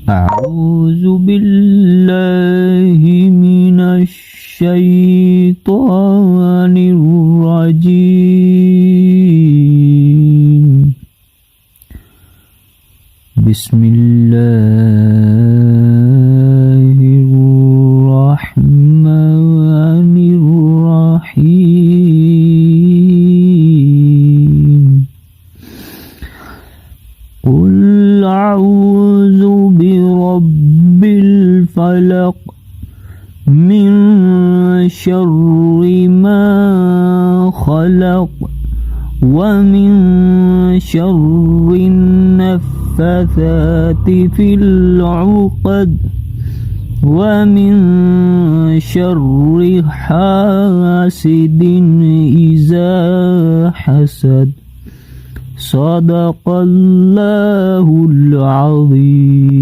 أعوذ بالله من الشيطان الرجيم. بسم الله الرحمن الرحيم. قل أعوذ برب الفلق من شر ما خلق ومن شر النفاثات في العقد ومن شر حاسد إذا حسد. صدق الله العظيم.